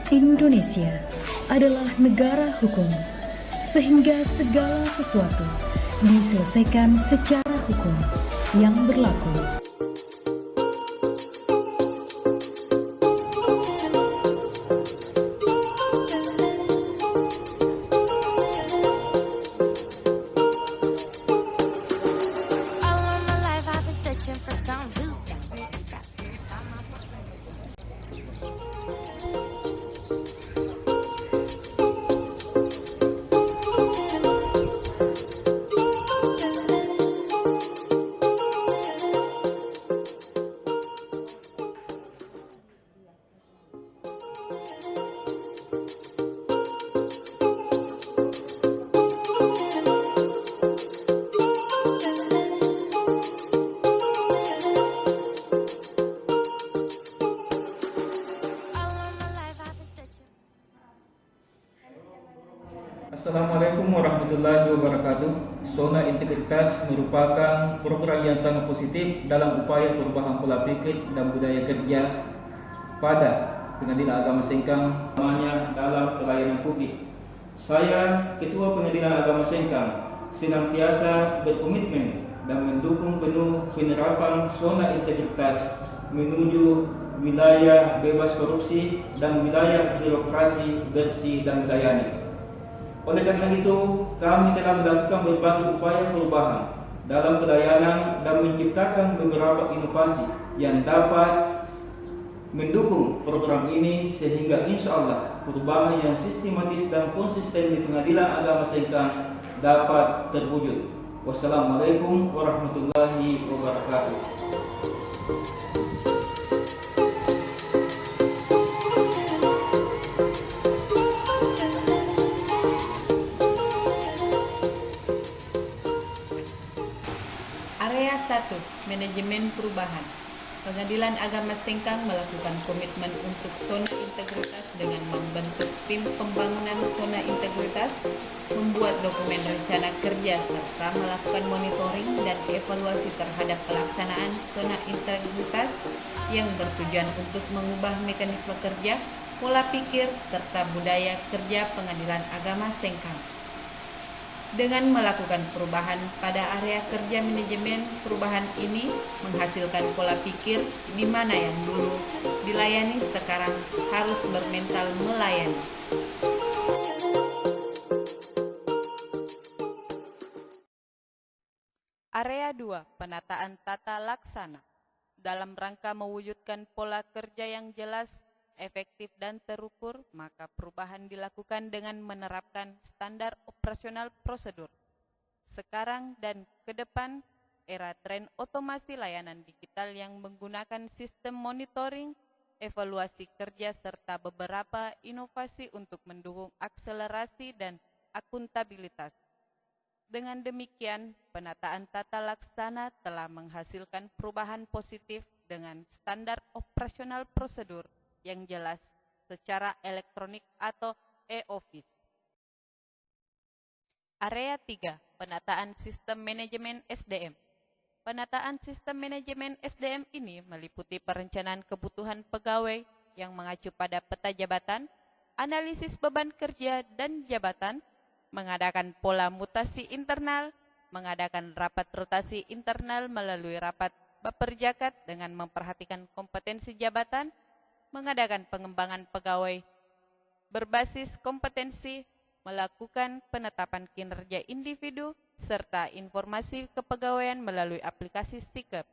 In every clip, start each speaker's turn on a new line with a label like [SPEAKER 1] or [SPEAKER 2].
[SPEAKER 1] Indonesia adalah negara hukum, sehingga segala sesuatu diselesaikan secara hukum yang berlaku.
[SPEAKER 2] Assalamualaikum warahmatullahi wabarakatuh. Zona integritas merupakan program yang sangat positif dalam upaya perubahan pola pikir dan budaya kerja pada Pengadilan Agama Sengkang, namanya dalam pelayanan publik. Saya, Ketua Pengadilan Agama Sengkang, senantiasa berkomitmen dan mendukung penuh penerapan zona integritas menuju wilayah bebas korupsi dan wilayah birokrasi bersih dan melayani. Oleh karena itu, kami telah melakukan berbagai upaya perubahan dalam pelayanan dan menciptakan beberapa inovasi yang dapat mendukung program ini sehingga insya Allah perubahan yang sistematis dan konsisten di Pengadilan Agama Sengkang dapat terwujud. Wassalamualaikum warahmatullahi wabarakatuh.
[SPEAKER 3] Area 1. Manajemen Perubahan. Pengadilan Agama Sengkang melakukan komitmen untuk zona integritas dengan membentuk tim pembangunan zona integritas, membuat dokumen rencana kerja, serta melakukan monitoring dan evaluasi terhadap pelaksanaan zona integritas yang bertujuan untuk mengubah mekanisme kerja, pola pikir, serta budaya kerja Pengadilan Agama Sengkang. Dengan melakukan perubahan pada area kerja manajemen perubahan ini menghasilkan pola pikir di mana yang dulu dilayani sekarang harus bermental melayani. Area 2. Penataan tata laksana. Dalam rangka mewujudkan pola kerja yang jelas, efektif dan terukur, maka perubahan dilakukan dengan menerapkan standar operasional prosedur. Sekarang dan ke depan, era tren otomasi layanan digital yang menggunakan sistem monitoring, evaluasi kerja, serta beberapa inovasi untuk mendukung akselerasi dan akuntabilitas. Dengan demikian, penataan tata laksana telah menghasilkan perubahan positif dengan standar operasional prosedur yang jelas secara elektronik atau e-office. Area 3. Penataan sistem manajemen SDM. Penataan sistem manajemen SDM ini meliputi perencanaan kebutuhan pegawai yang mengacu pada peta jabatan, analisis beban kerja dan jabatan, mengadakan pola mutasi internal, mengadakan rapat rotasi internal melalui rapat Baperjakat dengan memperhatikan kompetensi jabatan, mengadakan pengembangan pegawai berbasis kompetensi, melakukan penetapan kinerja individu, serta informasi kepegawaian melalui aplikasi Sikep,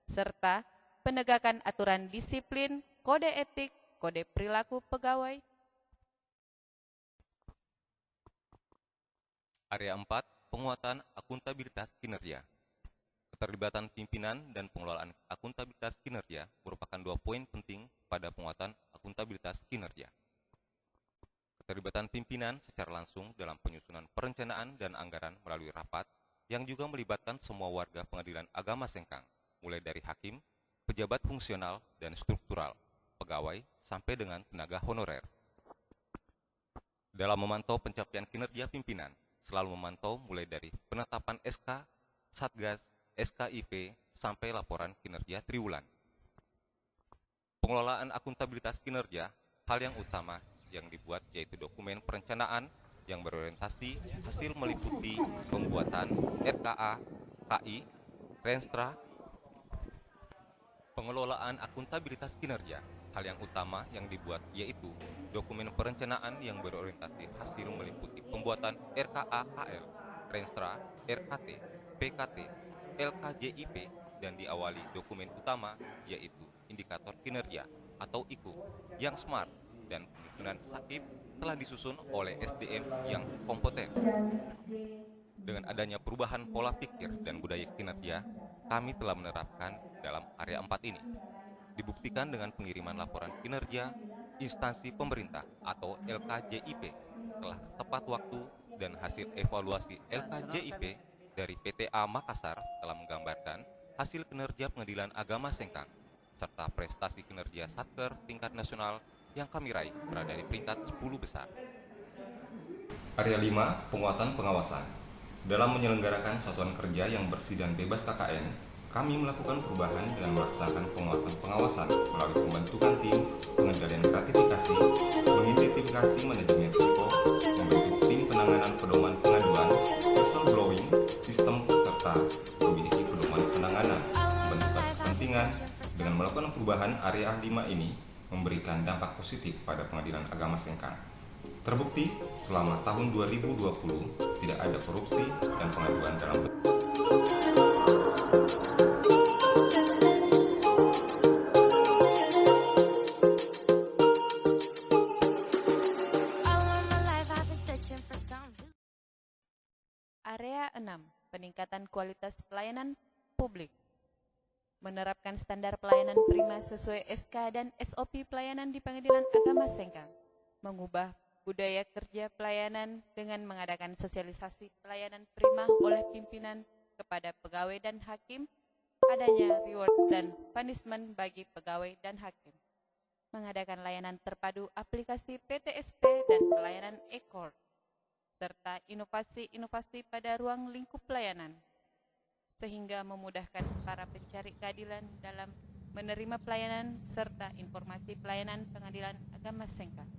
[SPEAKER 3] serta penegakan aturan disiplin, kode etik, kode perilaku pegawai.
[SPEAKER 4] Area 4. Penguatan akuntabilitas kinerja. Keterlibatan pimpinan dan pengelolaan akuntabilitas kinerja merupakan 2 poin penting pada penguatan akuntabilitas kinerja. Keterlibatan pimpinan secara langsung dalam penyusunan perencanaan dan anggaran melalui rapat yang juga melibatkan semua warga Pengadilan Agama Sengkang, mulai dari hakim, pejabat fungsional dan struktural, pegawai, sampai dengan tenaga honorer. Dalam memantau pencapaian kinerja pimpinan, selalu memantau mulai dari penetapan SK, Satgas, SKIP, sampai laporan kinerja triwulan. Pengelolaan akuntabilitas kinerja, hal yang utama yang dibuat yaitu dokumen perencanaan yang berorientasi hasil meliputi pembuatan RKA, KI, Renstra, pengelolaan akuntabilitas kinerja. Hal yang utama yang dibuat yaitu dokumen perencanaan yang berorientasi hasil meliputi pembuatan RKA KL, Renstra, RKT, PKT, LKJIP, dan diawali dokumen utama yaitu indikator kinerja atau IKU yang smart, dan penyusunan SAKIP telah disusun oleh SDM yang kompeten. Dengan adanya perubahan pola pikir dan budaya kinerja, kami telah menerapkan dalam area 4 ini. Dibuktikan dengan pengiriman laporan kinerja instansi pemerintah atau LKJIP telah tepat waktu, dan hasil evaluasi LKJIP dari PTA Makassar telah menggambarkan hasil kinerja Pengadilan Agama Sengkang serta prestasi kinerja Satker tingkat nasional yang kami raih berada di peringkat 10 besar. Area 5, penguatan pengawasan. Dalam menyelenggarakan satuan kerja yang bersih dan bebas KKN, kami melakukan perubahan dengan melaksanakan penguatan pengawasan melalui pembentukan tim pengendalian gratifikasi, mengidentifikasi manajemen risiko, membentuk tim penanganan pedoman pengaduan, whistleblowing, sistem serta memiliki pedoman penanganan, pembentukan kepentingan. Dengan melakukan perubahan, area 5 ini memberikan dampak positif pada Pengadilan Agama Sengkang. Terbukti selama tahun 2020 tidak ada korupsi dan pengaduan dalam
[SPEAKER 3] Area 6, peningkatan kualitas pelayanan publik. Menerapkan standar pelayanan prima sesuai SK dan SOP pelayanan di Pengadilan Agama Sengkang. Mengubah budaya kerja pelayanan dengan mengadakan sosialisasi pelayanan prima oleh pimpinan kepada pegawai dan hakim, adanya reward dan punishment bagi pegawai dan hakim. Mengadakan layanan terpadu aplikasi PTSP dan pelayanan e-court, serta inovasi-inovasi pada ruang lingkup pelayanan, sehingga memudahkan para pencari keadilan dalam menerima pelayanan serta informasi pelayanan Pengadilan Agama Sengkang.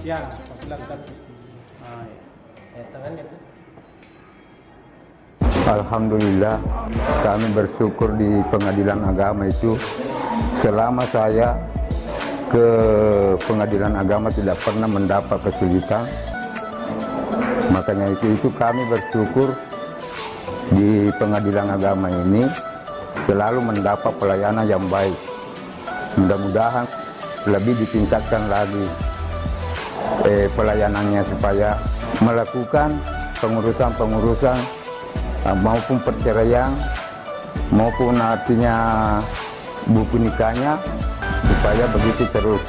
[SPEAKER 5] Ya, silakan. Tangannya tuh.
[SPEAKER 6] Alhamdulillah, kami bersyukur di Pengadilan Agama itu selama saya ke Pengadilan Agama tidak pernah mendapat kesulitan. Makanya itu kami bersyukur di Pengadilan Agama ini selalu mendapat pelayanan yang baik. Mudah-mudahan lebih ditingkatkan lagi pelayanannya supaya melakukan pengurusan maupun perceraian maupun artinya buku nikahnya supaya begitu terus.